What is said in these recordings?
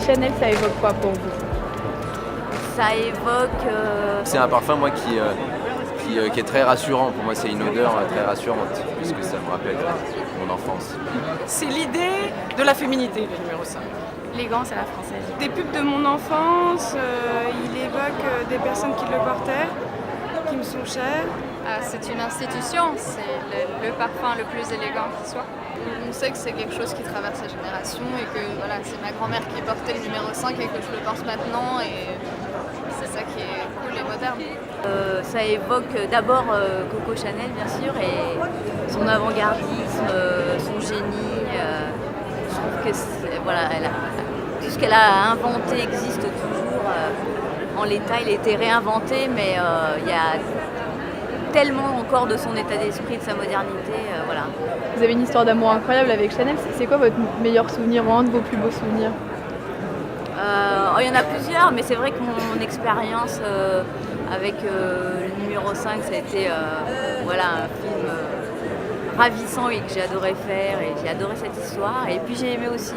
Chanel, ça évoque quoi pour vous? Ça évoque... C'est un parfum, moi, qui est très rassurant. Pour moi, c'est une odeur très rassurante, puisque ça me rappelle mon enfance. C'est l'idée de la féminité, le numéro 5. L'élégance à la française. Des pubs de mon enfance, il évoque des personnes qui le portaient, qui me sont chères. C'est une institution, c'est le parfum le plus élégant qui soit. On sait que c'est quelque chose qui traverse la génération et que voilà, c'est ma grand-mère qui portait le numéro 5 et que je le porte maintenant et c'est ça qui est cool et moderne. Ça évoque d'abord Coco Chanel bien sûr et son avant-gardisme, son génie. Je trouve que voilà, tout ce qu'elle a inventé existe toujours. En l'état, il a été réinventé, mais il y a tellement encore de son état d'esprit, de sa modernité. Voilà. Vous avez une histoire d'amour incroyable avec Chanel. C'est quoi votre meilleur souvenir ou un de vos plus beaux souvenirs? Il y en a plusieurs, mais c'est vrai que mon expérience avec le numéro 5, ça a été voilà, un film ravissant et que j'ai adoré faire et j'ai adoré cette histoire. Et puis j'ai aimé aussi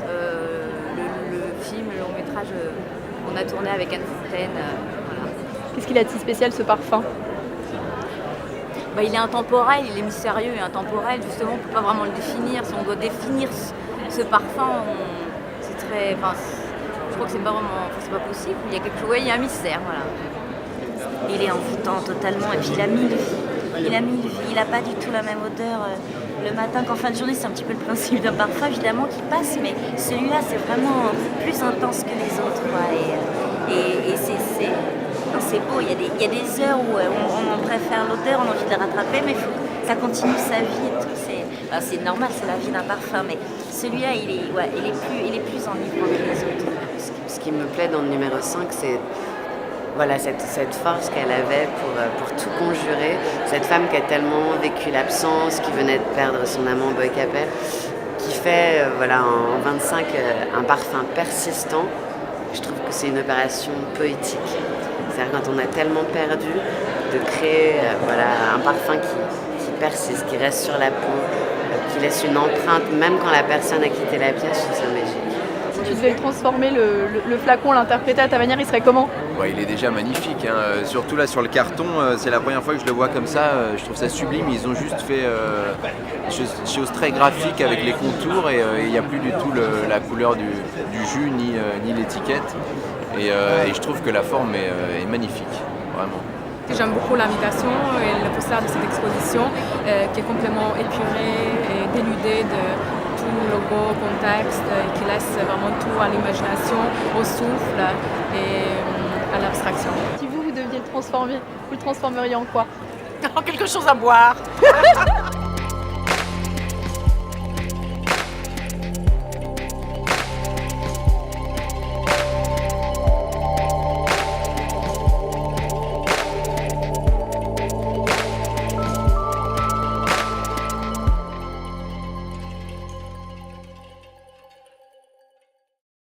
le film, le long métrage qu'on a tourné avec Anne Fontaine. Voilà. Qu'est-ce qu'il a de si spécial ce parfum? Il est intemporel, il est mystérieux et intemporel. Justement, on ne peut pas vraiment le définir. Si on doit définir ce parfum, c'est très... je crois que c'est pas vraiment... c'est pas possible. Il y a quelque chose... il y a un mystère, voilà. Il est envoûtant totalement et puis il a mille vies. Il n'a pas du tout la même odeur le matin qu'en fin de journée. C'est un petit peu le principe d'un parfum évidemment qui passe, mais celui-là c'est vraiment plus intense que les autres, quoi. Et c'est beau. Il y a des heures où on préfère l'odeur, on a envie de la rattraper, mais ça continue sa vie et tout. C'est normal, c'est la vie d'un parfum, mais celui-là il est plus enivrant que les autres. Ce qui me plaît dans le numéro 5, c'est voilà, cette force qu'elle avait pour tout conjurer. Cette femme qui a tellement vécu l'absence, qui venait de perdre son amant Boy Capel, qui fait voilà, en 25 un parfum persistant. Je trouve que c'est une opération poétique. C'est-à-dire quand on a tellement perdu, de créer voilà, un parfum qui persiste, qui reste sur la peau, qui laisse une empreinte, même quand la personne a quitté la pièce, je trouve ça magique. Si tu devais le transformer, le flacon, l'interpréter à ta manière, il serait comment? Il est déjà magnifique, hein. Surtout là sur le carton, c'est la première fois que je le vois comme ça, je trouve ça sublime. Ils ont juste fait des choses très graphiques avec les contours et il n'y a plus du tout la couleur du jus ni l'étiquette. Et je trouve que la forme est magnifique, vraiment. J'aime beaucoup l'invitation et le poster de cette exposition qui est complètement épuré et dénudé de tout logo, contexte, qui laisse vraiment tout à l'imagination, au souffle et à l'abstraction. Si vous deviez le transformer, vous le transformeriez en quoi? Quelque chose à boire.